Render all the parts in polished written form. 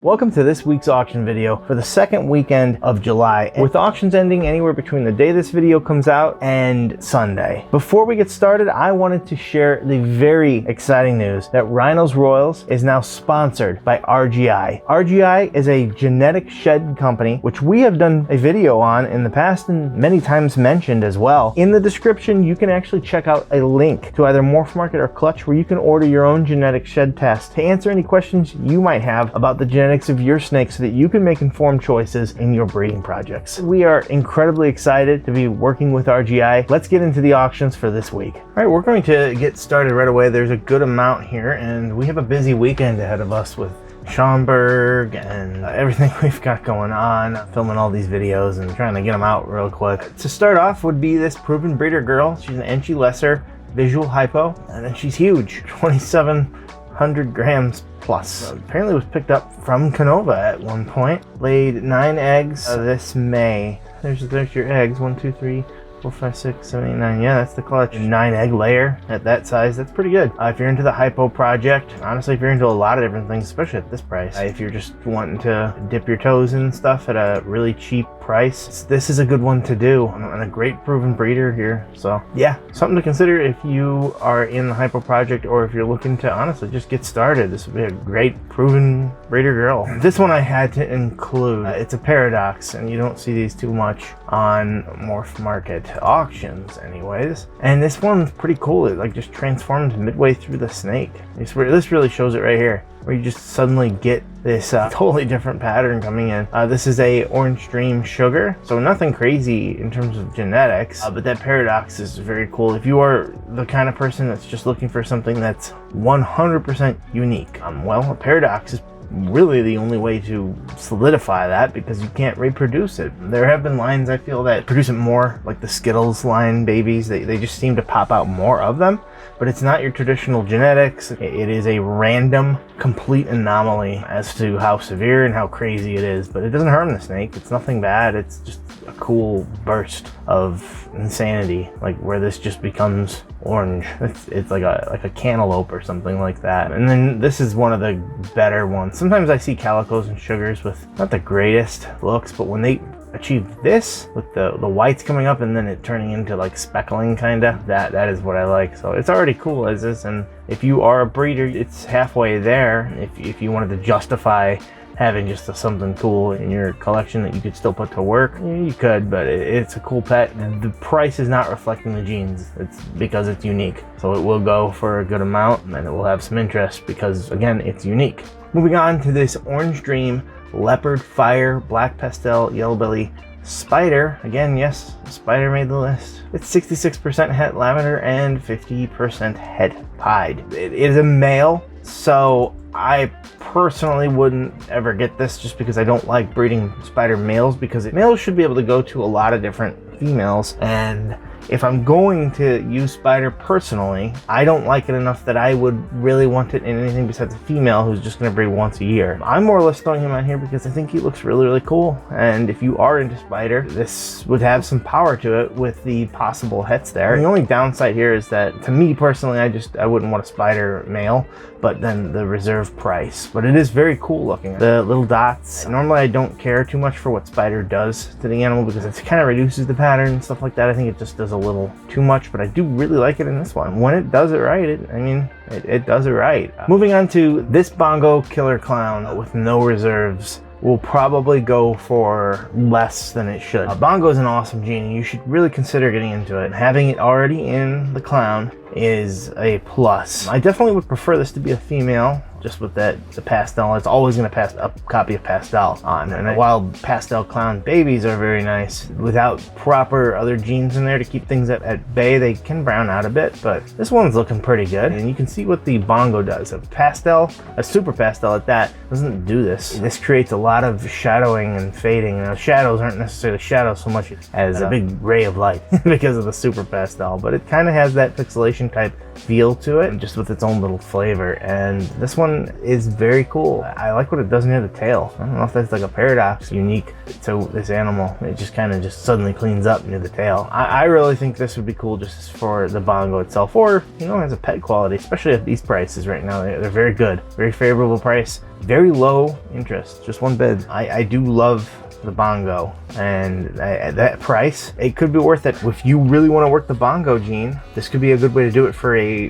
Welcome to this week's auction video for the second weekend of July, with auctions ending anywhere between the day this video comes out and Sunday. Before we get started, I wanted to share the very exciting news that Rhyno's Royals is now sponsored by RGI. RGI is a genetic shed company, which we have done a video on in the past and many times mentioned as well. In the description, you can actually check out a link to either Morphmarket or Clutch where you can order your own genetic shed test to answer any questions you might have about the genetics of your snake so that you can make informed choices in your breeding projects. We are incredibly excited to be working with RGI. Let's get into the auctions for this week. All right, we're going to get started right away. There's a good amount here and we have a busy weekend ahead of us with Schaumburg and everything we've got going on, filming all these videos and trying to get them out real quick. To start off would be this proven breeder girl. She's an Enchi lesser visual hypo, and then she's huge, 2,700 grams plus. Apparently was picked up from Conda at one point. Laid 9 eggs this May. There's your eggs, 1, 2, 3, 4, 5, 6, 7, 8, 9. Yeah, that's the clutch. 9 egg layer at that size. That's pretty good. If you're into the Hypo project, honestly, if you're into a lot of different things, especially at this price, if you're just wanting to dip your toes in stuff at a really cheap price, this is a good one to do, and a great proven breeder here. So yeah, something to consider if you are in the Hypo project, or if you're looking to honestly just get started. This would be a great proven breeder girl. This one I had to include. It's a paradox, and you don't see these too much on Morphmarket Auctions anyways, and this one's pretty cool. It like just transforms midway through the snake. This really shows it right here, where you just suddenly get this totally different pattern coming in. This is a Orange Dream Sugar, so nothing crazy in terms of genetics, but that paradox is very cool. If you are the kind of person that's just looking for something that's 100% unique, well, a paradox is really the only way to solidify that, because you can't reproduce it. There have been lines I feel that produce it more, like the Skittles line babies. They just seem to pop out more of them, but it's not your traditional genetics. It is a random, complete anomaly as to how severe and how crazy it is, but it doesn't harm the snake. It's nothing bad. It's just a cool burst of insanity, like where this just becomes orange. It's like a cantaloupe or something like that. And then this is one of the better ones. Sometimes I see calicos and sugars with not the greatest looks, but when they achieve this with the whites coming up and then it turning into like speckling kinda, that is what I like. So it's already cool as is, and if you are a breeder, it's halfway there. If you wanted to justify having just something cool in your collection that you could still put to work, you could, but it's a cool pet. The price is not reflecting the genes. It's because it's unique, so it will go for a good amount and it will have some interest because, again, it's unique. Moving on to this Orange Dream Leopard Fire Black Pastel Yellowbelly Spider. Again, yes, Spider made the list. It's 66% het lavender and 50% het pied. It is a male, so I personally wouldn't ever get this just because I don't like breeding spider males, because males should be able to go to a lot of different females, and if I'm going to use spider personally, I don't like it enough that I would really want it in anything besides a female who's just going to breed once a year. I'm more or less throwing him out here because I think he looks really, really cool, and if you are into spider, this would have some power to it with the possible hets there. And the only downside here is that, to me personally, I wouldn't want a spider male, but then the reserve price. But it is very cool looking. The little dots, normally I don't care too much for what spider does to the animal because it kind of reduces the pattern and stuff like that. I think it just does a little too much, but I do really like it in this one. When it does it right, it does it right. Moving on to this Bongo Killer Clown with no reserves. Will probably go for less than it should. Bongo is an awesome gene. You should really consider getting into it. Having it already in the clown is a plus. I definitely would prefer this to be a female, just with the pastel. It's always going to pass a copy of pastel on, and while pastel clown babies are very nice, without proper other genes in there to keep things at bay, they can brown out a bit, but this one's looking pretty good. And you can see what the Bongo does. A super pastel at that, doesn't do this. This creates a lot of shadowing and fading. Now, shadows aren't necessarily shadows so much as a big ray of light because of the super pastel, but it kind of has that pixelation type feel to it, just with its own little flavor. And this one is very cool. I like what it does near the tail. I don't know if that's like a paradox unique to this animal. It just kind of just suddenly cleans up near the tail. I really think this would be cool just for the Bongo itself, or, you know, as a pet quality, especially at these prices right now. They're very good, very favorable price. very low interest, just one bid. I do love the Bongo, and at that price, it could be worth it. If you really want to work the Bongo gene, this could be a good way to do it for a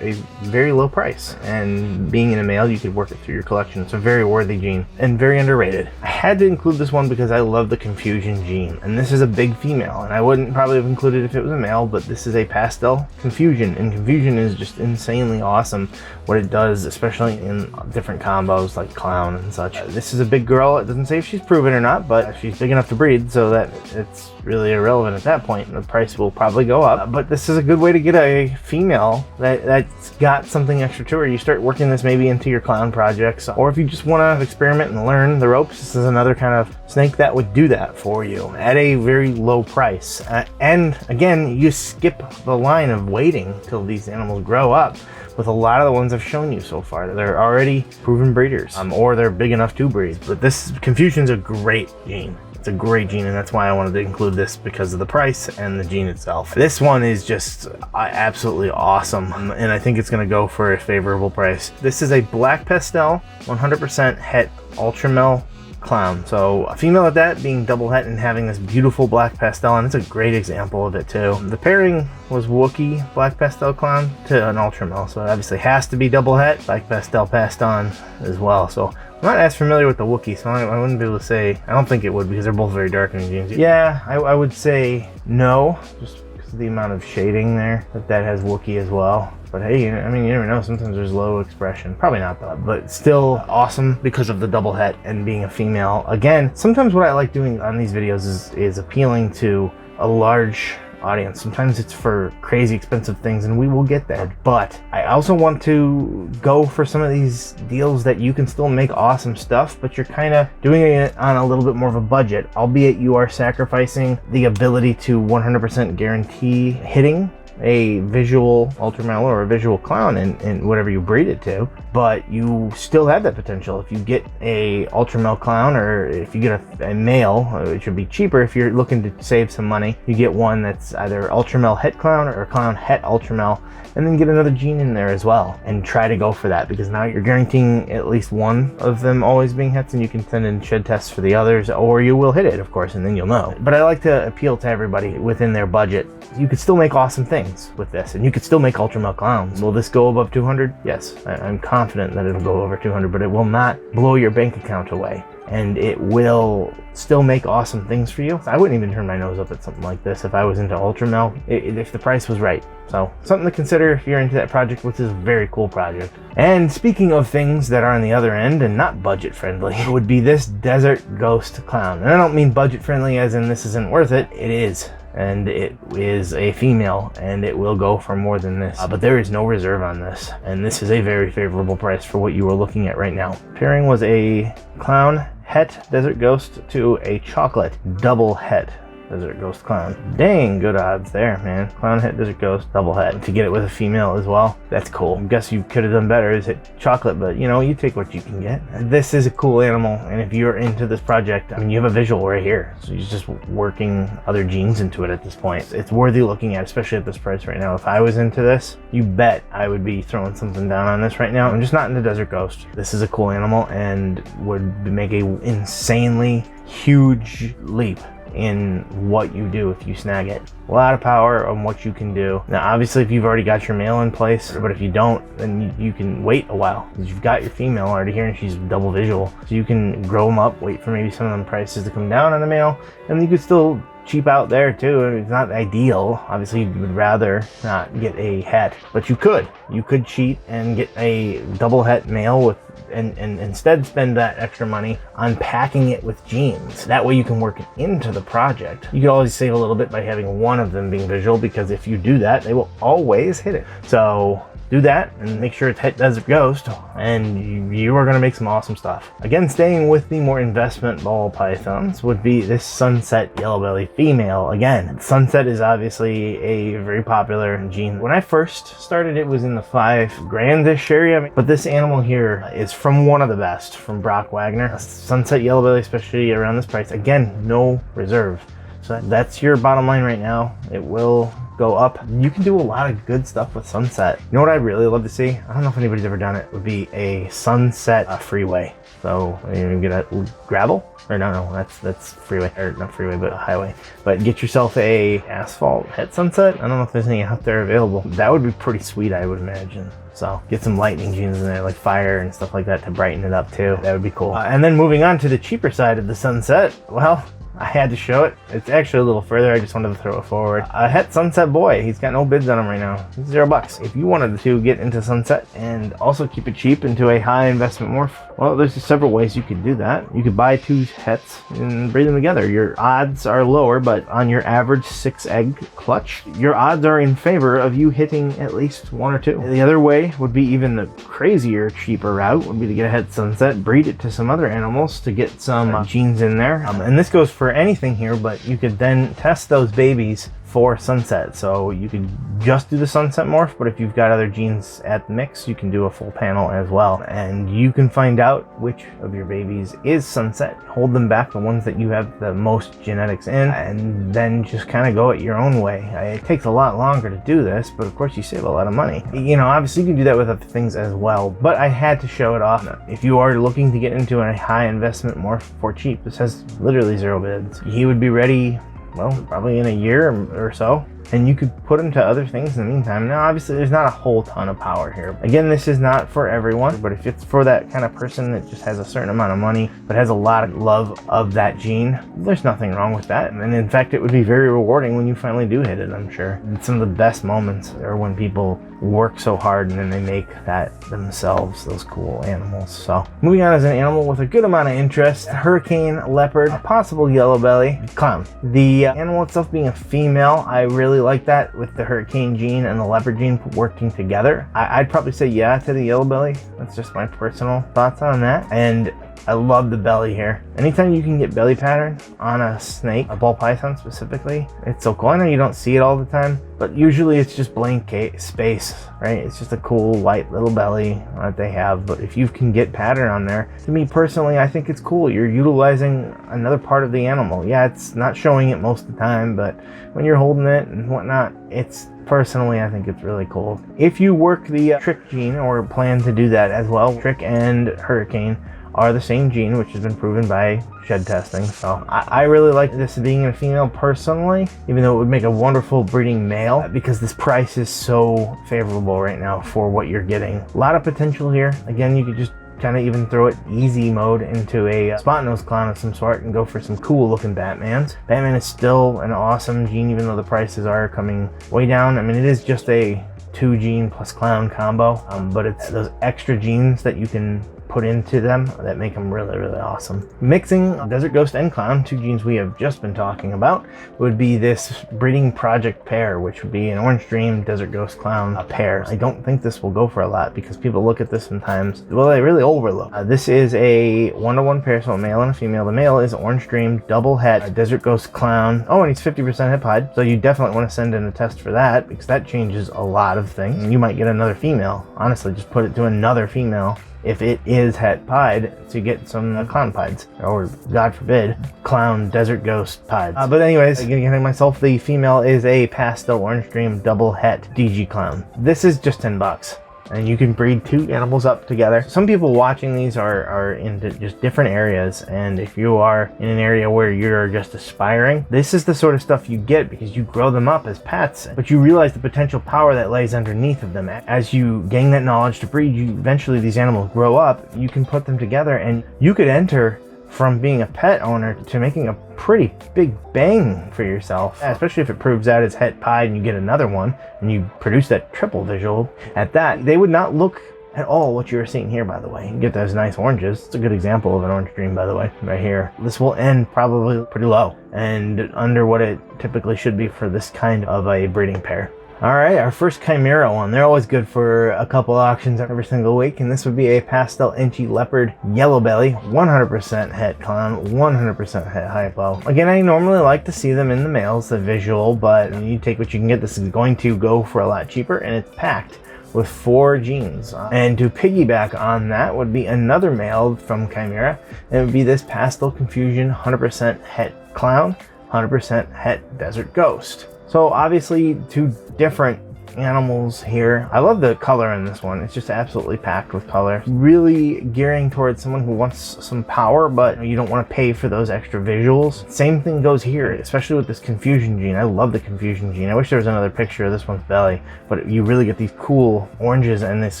very low price. And being in a male, you could work it through your collection. It's a very worthy gene and very underrated. I had to include this one because I love the Confusion gene, and this is a big female, and I wouldn't probably have included it if it was a male, but this is a Pastel Confusion, and Confusion is just insanely awesome what it does, especially in different combos like Clown and such. This is a big girl. It doesn't say if she's proven or not, but she's big enough to breed, so that it's really irrelevant at that point, and the price will probably go up. But this is a good way to get a female that's got something extra to her. You start working this maybe into your clown projects, or if you just want to experiment and learn the ropes, this is another kind of snake that would do that for you at a very low price. And again, you skip the line of waiting till these animals grow up. With a lot of the ones I've shown you so far, they're already proven breeders, or they're big enough to breed. But this Confusion's a great gene. It's a great gene, and that's why I wanted to include this, because of the price and the gene itself. This one is just absolutely awesome, and I think it's going to go for a favorable price. This is a black pastel, 100% het Ultramel Clown. So a female at that, being double het and having this beautiful black pastel, and it's a great example of it too. The pairing was Wookiee black pastel clown to an Ultramel, so it obviously has to be double het. Black pastel passed on as well, so I'm not as familiar with the Wookiee, so I wouldn't be able to say. I don't think it would, because they're both very dark in genes. Yeah, I would say no, just because of the amount of shading there that has Wookiee as well. But hey, I mean, you never know. Sometimes there's low expression. Probably not though, but still awesome because of the double het and being a female. Again, sometimes what I like doing on these videos is appealing to a large audience. Sometimes it's for crazy expensive things, and we will get there. But I also want to go for some of these deals that you can still make awesome stuff, but you're kind of doing it on a little bit more of a budget, albeit you are sacrificing the ability to 100% guarantee hitting a visual Ultramel or a visual Clown in whatever you breed it to, but you still have that potential. If you get a Ultramel Clown, or if you get a male, it should be cheaper. If you're looking to save some money, you get one that's either Ultramel het Clown or Clown het Ultramel, and then get another gene in there as well, and try to go for that, because now you're guaranteeing at least one of them always being hets, and you can send in shed tests for the others, or you will hit it, of course, and then you'll know. But I like to appeal to everybody within their budget. You could still make awesome things with this, and you could still make Ultramel Clowns. Will this go above 200? Yes, I'm confident that it'll go over 200, but it will not blow your bank account away, and it will still make awesome things for you. I wouldn't even turn my nose up at something like this if I was into Ultramel, if the price was right. So something to consider if you're into that project, which is a very cool project. And speaking of things that are on the other end and not budget friendly, would be this Desert Ghost Clown. And I don't mean budget friendly as in this isn't worth it. It is. And it is a female, and it will go for more than this, but there is no reserve on this, and this is a very favorable price for what you are looking at right now. Pairing was a Clown het Desert Ghost to a chocolate double het Desert Ghost Clown. Dang good odds there, man. Clown het Desert Ghost double het. To get it with a female as well, that's cool. I guess you could have done better is hit chocolate, but you know, you take what you can get. This is a cool animal, and if you're into this project, I mean, you have a visual right here, so you're just working other genes into it at this point. It's worthy looking at, especially at this price right now. If I was into this, you bet I would be throwing something down on this right now. I'm just not into Desert Ghost. This is a cool animal and would make a insanely huge leap in what you do if you snag it. A lot of power on what you can do. Now obviously if you've already got your male in place, but if you don't, then you can wait a while, because you've got your female already here and she's double visual, so you can grow them up, wait for maybe some of them prices to come down on the male, and you could still cheap out there too. It's not ideal, obviously you would rather not get a het, but you could cheat and get a double het male with and instead spend that extra money on packing it with genes. That way you can work it into the project. You can always save a little bit by having one of them being visual, because if you do that, they will always hit it. So do that and make sure it's het Desert Ghost, and you are going to make some awesome stuff. Again, staying with the more investment ball pythons would be this Sunset Yellowbelly female. Again, Sunset is obviously a very popular gene. When I first started, it was in the $5,000-ish area, but this animal here is from one of the best, from Brock Wagner. Sunset Yellowbelly, especially around this price. Again, no reserve. So that's your bottom line right now. It will go up. You can do a lot of good stuff with Sunset. You know what I'd really love to see? I don't know if anybody's ever done it. Would be a Sunset freeway. So you get a gravel, or no, that's freeway, or not freeway, but a highway. But get yourself a asphalt Het Sunset. I don't know if there's any out there available. That would be pretty sweet, I would imagine. So get some lightning genes in there, like fire and stuff like that, to brighten it up too. That would be cool. And then moving on to the cheaper side of the Sunset, well, I had to show it. It's actually a little further. I just wanted to throw it forward. A Het Sunset boy. He's got no bids on him right now. It's $0. If you wanted to get into Sunset and also keep it cheap into a high investment morph, well, there's just several ways you could do that. You could buy 2 hets and breed them together. Your odds are lower, but on your average 6-egg clutch, your odds are in favor of you hitting at least 1 or 2. The other way would be even the crazier, cheaper route would be to get a Het Sunset, breed it to some other animals to get some genes in there. And this goes for anything here, but you could then test those babies for Sunset. So you could just do the Sunset morph, but if you've got other genes at the mix, you can do a full panel as well. And you can find out which of your babies is Sunset, hold them back, the ones that you have the most genetics in, and then just kind of go it your own way. It takes a lot longer to do this, but of course you save a lot of money. You know, obviously you can do that with other things as well, but I had to show it off. If you are looking to get into a high investment morph for cheap, this has literally 0 bids. He would be ready, well, probably in a year or so, and you could put them to other things in the meantime. Now, obviously, there's not a whole ton of power here. Again, this is not for everyone, but if it's for that kind of person that just has a certain amount of money, but has a lot of love of that gene, there's nothing wrong with that. And in fact, it would be very rewarding when you finally do hit it, I'm sure. And some of the best moments are when people work so hard and then they make that themselves, those cool animals. So moving on, as an animal with a good amount of interest, hurricane, leopard, a possible Yellowbelly, clown. The animal itself being a female, I really like that with the hurricane gene and the leopard gene working together. I'd probably say yeah to the Yellowbelly. That's just my personal thoughts on that. And I love the belly here. Anytime you can get belly pattern on a snake, a ball python specifically, it's so cool. I know you don't see it all the time, but usually it's just blank space, right? It's just a cool white little belly that they have. But if you can get pattern on there, to me personally, I think it's cool. You're utilizing another part of the animal. Yeah, it's not showing it most of the time, but when you're holding it and whatnot, it's personally, I think it's really cool. If you work the trick gene or plan to do that as well, trick and hurricane are the same gene, which has been proven by shed testing. So I really like this being a female personally, even though it would make a wonderful breeding male, because this price is so favorable right now for what you're getting. A lot of potential here. Again, you could just kind of even throw it easy mode into a spot nose clown of some sort and go for some cool looking Batmans. Batman is still an awesome gene, even though the prices are coming way down. I mean, it is just a 2 gene plus clown combo, but it's those extra genes that you can put into them that make them really, really awesome. Mixing Desert Ghost and Clown, 2 genes we have just been talking about, would be this breeding project pair, which would be an Orange Dream Desert Ghost Clown pair. I don't think this will go for a lot because people look at this sometimes, well, they really overlook. This is a 1-to-1 pair, so a male and a female. The male is Orange Dream double het Desert Ghost Clown. Oh, and he's 50% hip hide, so you definitely want to send in a test for that because that changes a lot of things. You might get another female. Honestly, just put it to another female if it is het pied to get some clown pieds, or God forbid, clown desert ghost pieds. But anyways, getting myself, the female is a Pastel Orange Dream double het DG clown. This is just $10. And you can breed 2 animals up together. Some people watching these are into just different areas, and if you are in an area where you're just aspiring, this is the sort of stuff you get because you grow them up as pets, but you realize the potential power that lays underneath of them. As you gain that knowledge to breed, eventually these animals grow up, you can put them together, and you could enter from being a pet owner to making a pretty big bang for yourself, especially if it proves out as het pied and you get another one and you produce that triple visual at that. They would not look at all what you're seeing here, by the way. You get those nice oranges. It's a good example of an Orange Dream, by the way, right here. This will end probably pretty low and under what it typically should be for this kind of a breeding pair. All right, our first Chimera one. They're always good for a couple auctions every single week, and this would be a Pastel Enchi Leopard Yellowbelly, 100% het clown, 100% het hypo. Again, I normally like to see them in the males, the visual, but you take what you can get. This is going to go for a lot cheaper, and it's packed with 4 genes. And to piggyback on that would be another male from Chimera. It would be this Pastel Confusion, 100% het clown, 100% het desert ghost. So obviously two different animals here. I love the color in this one. It's just absolutely packed with color. Really gearing towards someone who wants some power, but you don't want to pay for those extra visuals. Same thing goes here, especially with this confusion gene. I love the confusion gene. I wish there was another picture of this one's belly, but you really get these cool oranges and this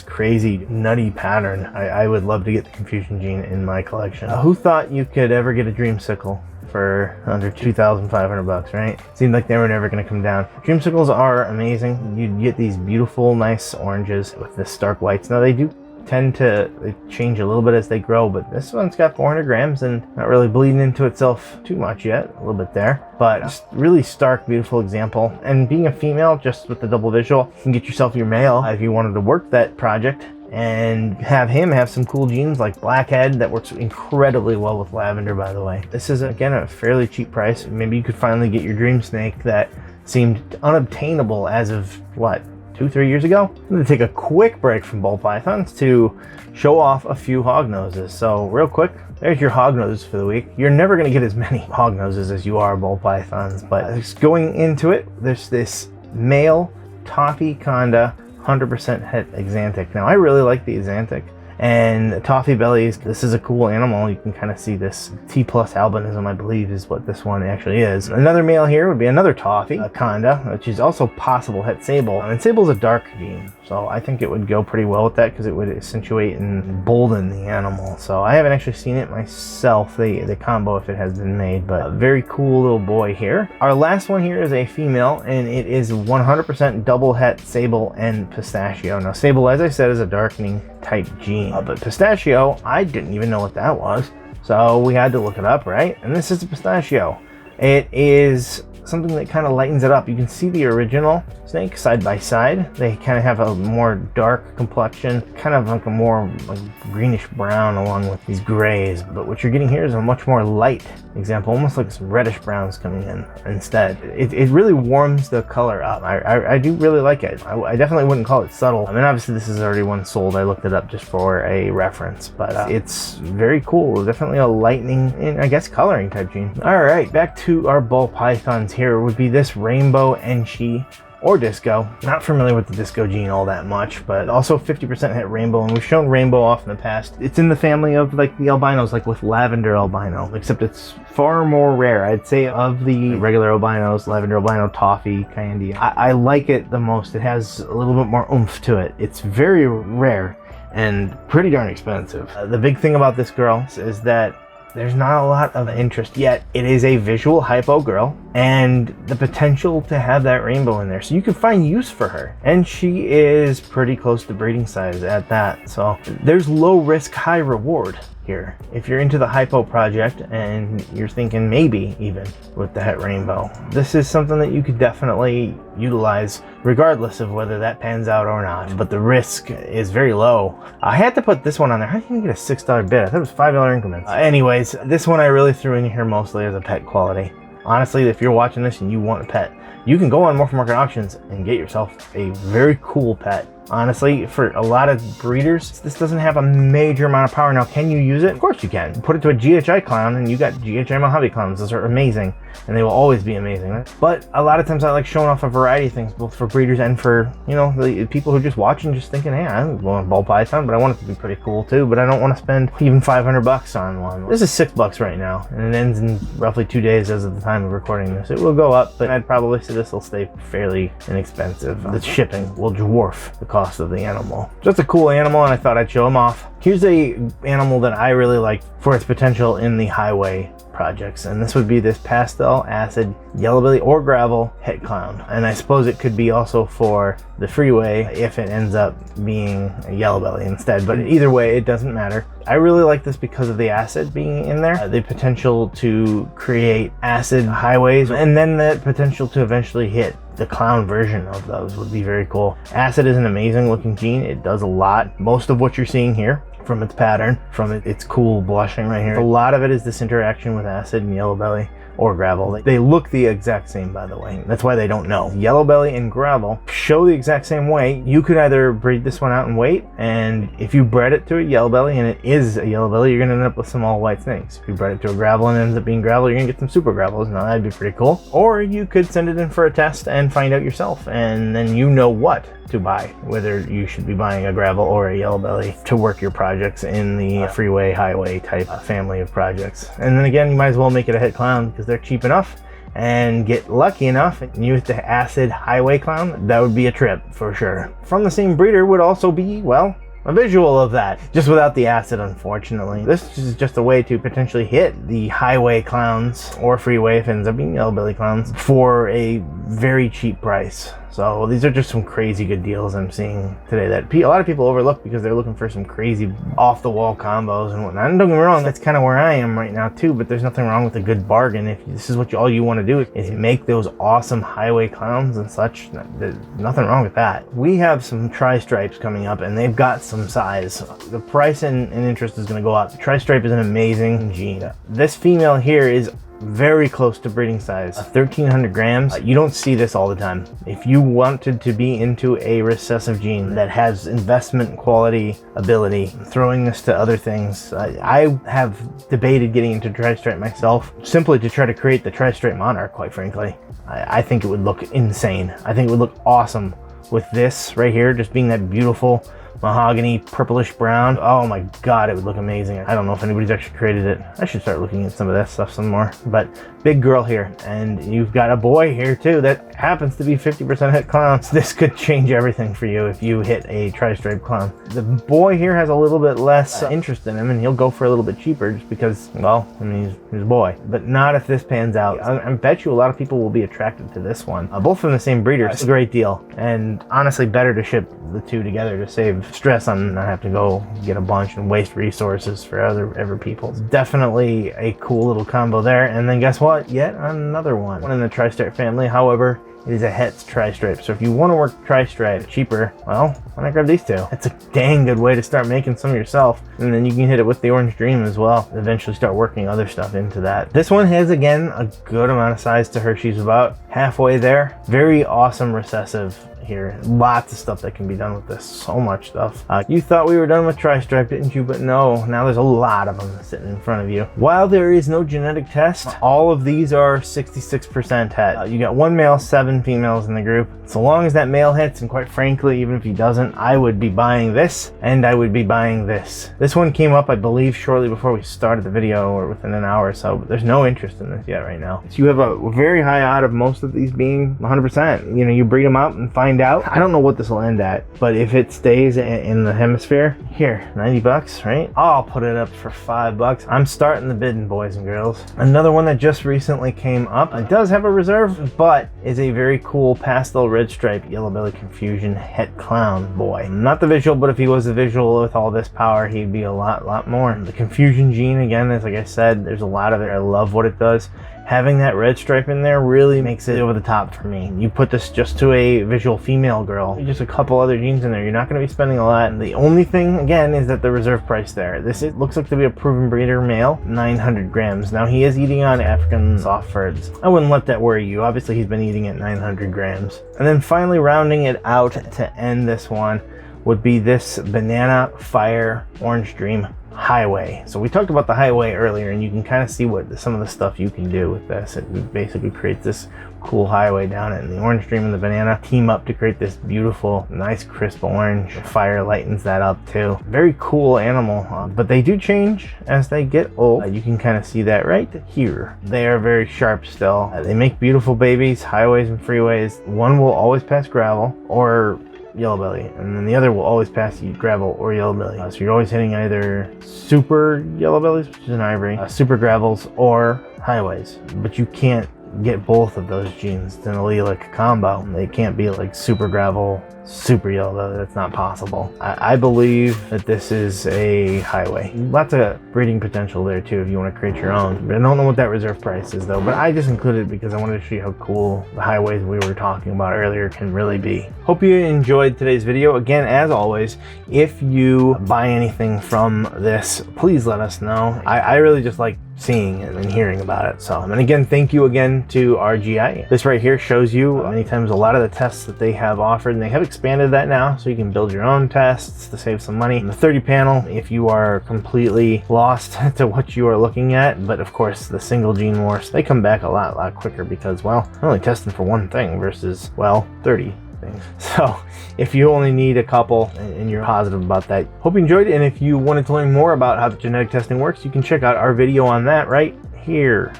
crazy nutty pattern. I would love to get the confusion gene in my collection. Who thought you could ever get a Dreamsicle for under 2,500 bucks, right? Seemed like they were never going to come down. Dreamsicles are amazing. You get these beautiful, nice oranges with the stark whites. Now they do tend to change a little bit as they grow, but this one's got 400 grams and not really bleeding into itself too much yet. A little bit there, but just really stark, beautiful example. And being a female, just with the double visual, you can get yourself your male if you wanted to work that project and have him have some cool genes like Blackhead that works incredibly well with Lavender, by the way. This is, again, a fairly cheap price. Maybe you could finally get your Dream Snake that seemed unobtainable as of, what, 2-3 years ago? I'm gonna take a quick break from ball pythons to show off a few Hognoses. So real quick, there's your Hognoses for the week. You're never gonna get as many Hognoses as you are ball pythons, but just going into it, there's this male Toffeeconda 100% Het Axanthic. Now I really like the Axanthic, and Toffee bellies, this is a cool animal. You can kind of see this T+ albinism, I believe is what this one actually is. Another male here would be another Toffee, a Conda, which is also possible Het Sable. And Sable's a dark gene, so I think it would go pretty well with that because it would accentuate and bolden the animal. So I haven't actually seen it myself, the combo, if it has been made, but a very cool little boy here. Our last one here is a female, and it is 100% double Het Sable and Pistachio. Now Sable, as I said, is a darkening type gene, but Pistachio, I didn't even know what that was, so we had to look it up, right? And this is a Pistachio. It is something that kind of lightens it up. You can see the original snake side by side. They kind of have a more dark complexion, kind of like a more like greenish brown along with these grays, but what you're getting here is a much more light example, almost like some reddish browns coming in instead. It really warms the color up. I do really like it. I definitely wouldn't call it subtle. I mean, obviously this is already one sold. I looked it up just for a reference, but it's very cool. Definitely a lightning and I guess coloring type gene. All right, back to our ball pythons. Here would be this rainbow Enchi or disco. Not familiar with the disco gene all that much, but also 50% Het rainbow, and we've shown rainbow off in the past. It's in the family of like the albinos, like with Lavender albino, except it's far more rare. I'd say of the regular albinos, Lavender albino, Toffee, Candy, I like it the most. It has a little bit more oomph to it. It's very rare and pretty darn expensive. The big thing about this girl is that there's not a lot of interest yet. It is a visual hypo girl and the potential to have that rainbow in there, so you can find use for her, and she is pretty close to breeding size at that. So there's low risk, high reward here if you're into the hypo project and you're thinking maybe even with the Het rainbow. This is something that you could definitely utilize regardless of whether that pans out or not, but the risk is very low. I had to put this one on there. How did you get a $6 bid? I thought it was $5 increments. Anyways, this one I really threw in here mostly as a pet quality. Honestly, if you're watching this and you want a pet, you can go on Morphmarket Auctions and get yourself a very cool pet. Honestly, for a lot of breeders, this doesn't have a major amount of power. Now, can you use it? Of course you can. Put it to a GHI clown and you got GHI Mojave clowns. Those are amazing and they will always be amazing. But a lot of times I like showing off a variety of things, both for breeders and for, you know, the people who are just watching, just thinking, hey, I'm going ball python, but I want it to be pretty cool too, but I don't want to spend even 500 bucks on one. This is $6 right now, and it ends in roughly 2 days as of the time of recording this. It will go up, but I'd probably say this will stay fairly inexpensive. The shipping will dwarf the cost of the animal. Just a cool animal, and I thought I'd show him off. Here's a animal that I really like for its potential in the highway projects, and this would be this pastel acid Yellowbelly or gravel Het Clown, and I suppose it could be also for the freeway if it ends up being a Yellowbelly instead, but either way it doesn't matter. I really like this because of the acid being in there, the potential to create acid highways, and then the potential to eventually hit the clown version of those would be very cool. Acid is an amazing looking gene. It does a lot. Most of what you're seeing here from its pattern, from its cool blushing right here. A lot of it is this interaction with acid and Yellowbelly or gravel. They look the exact same, by the way. That's why they don't know. Yellowbelly and gravel show the exact same way. You could either breed this one out and wait, and if you bred it to a Yellowbelly and it is a Yellowbelly, you're gonna end up with some all white snakes. If you bred it to a gravel and it ends up being gravel, you're gonna get some super gravels. Now that'd be pretty cool. Or you could send it in for a test and find out yourself, and then you know what to buy, whether you should be buying a gravel or a Yellowbelly to work your projects in the freeway, highway type family of projects. And then again, you might as well make it a Het Clown because they're cheap enough, and get lucky enough and use the acid highway clown. That would be a trip for sure. From the same breeder would also be, well, a visual of that, just without the acid, unfortunately. This is just a way to potentially hit the highway clowns or freeway, if it ends up being Yellowbelly clowns, for a very cheap price. So these are just some crazy good deals I'm seeing today that a lot of people overlook because they're looking for some crazy off-the-wall combos and whatnot. And don't get me wrong, that's kind of where I am right now too, but there's nothing wrong with a good bargain. If this is what all you want to do is make those awesome highway clowns and such, there's nothing wrong with that. We have some Tri-Stripes coming up and they've got some size. The price and interest is going to go up. The Tri-Stripe is an amazing gene. This female here is very close to breeding size, 1,300 grams. You don't see this all the time. If you wanted to be into a recessive gene that has investment quality ability, throwing this to other things, I have debated getting into Tri-Stripe myself, simply to try to create the Tri-Stripe Monarch, quite frankly. I think it would look insane. I think it would look awesome with this right here, just being that beautiful mahogany purplish brown. Oh my god, it would look amazing. I don't know if anybody's actually created it. I should start looking at some of that stuff some more. But big girl here, and you've got a boy here too that happens to be 50% Het Clowns. This could change everything for you if you hit a Tri-Stripe clown. The boy here has a little bit less interest in him, and he'll go for a little bit cheaper just because, well, I mean, he's a boy. But not if this pans out. I bet you a lot of people will be attracted to this one. Both from the same breeder. It's a great deal, and honestly better to ship the two together to save stress on not have to go get a bunch and waste resources for other people. It's definitely a cool little combo there. And then guess what? Yet another one in the Tri-Stripe family. However, it is a Het Tri-Stripe. So if you want to work Tri-Stripe cheaper, well, why not grab these two? It's a dang good way to start making some yourself. And then you can hit it with the Orange Dream as well. Eventually start working other stuff into that. This one has, again, a good amount of size to her. She's about halfway there. Very awesome recessive here. Lots of stuff that can be done with this. So much stuff. You thought we were done with Tri-Stripe, didn't you? But no, now there's a lot of them sitting in front of you. While there is no genetic test, all of these are 66% Het. You got one male, 7 females in the group. So long as that male hits, and quite frankly, even if he doesn't, I would be buying this, and I would be buying this. This one came up, I believe, shortly before we started the video, or within an hour or so, but there's no interest in this yet right now. So you have a very high odd of most of these being 100%. You know, you breed them out and find out. I don't know what this will end at, but if it stays in the hemisphere, here, 90 bucks, right? I'll put it up for 5 bucks. I'm starting the bidding, boys and girls. Another one that just recently came up, it does have a reserve, but is a very cool pastel Redstripe Yellowbelly Confusion Het Clown boy. Not the visual, but if he was the visual with all this power, he'd be a lot more. The Confusion gene, again, is like I said, there's a lot of it. I love what it does. Having that Redstripe in there really makes it over the top for me. You put this just to a visual female girl, just a couple other genes in there, you're not going to be spending a lot. And the only thing, again, is that the reserve price there. This looks like to be a proven breeder male, 900 grams. Now, he is eating on African soft furs. I wouldn't let that worry you. Obviously, he's been eating at 900 grams. And then finally rounding it out to end this one would be this Banana Fire Orange Dream Highway. So we talked about the highway earlier, and you can kind of see what some of the stuff you can do with this. It basically creates this cool highway down it, and the Orange Dream and the Banana team up to create this beautiful, nice crisp orange. The fire lightens that up too. Very cool animal, but they do change as they get old. You can kind of see that right here. They are very sharp still. They make beautiful babies, highways and freeways. One will always pass gravel or Yellowbelly, and then the other will always pass gravel or Yellowbelly. So you're always hitting either super Yellowbellies, which is an ivory, super gravels, or highways, but you can't get both of those genes in an allelic combo. They can't be like super gravel, super yellow. That's not possible. I believe that this is a highway. Lots of breeding potential there too if you want to create your own. But I don't know what that reserve price is though, but I just included it because I wanted to show you how cool the highways we were talking about earlier can really be. Hope you enjoyed today's video. Again, as always, if you buy anything from this, please let us know. I really just like seeing it and hearing about it. So, and again, thank you again to RGI. This right here shows you many times a lot of the tests that they have offered, and they have expanded that now so you can build your own tests to save some money. And the 30 panel, if you are completely lost to what you are looking at, but of course the single gene morphs, they come back a lot quicker because, well, I'm only testing for one thing versus, well, 30 things. So if you only need a couple and you're positive about that, hope you enjoyed it. And if you wanted to learn more about how the genetic testing works, you can check out our video on that right here.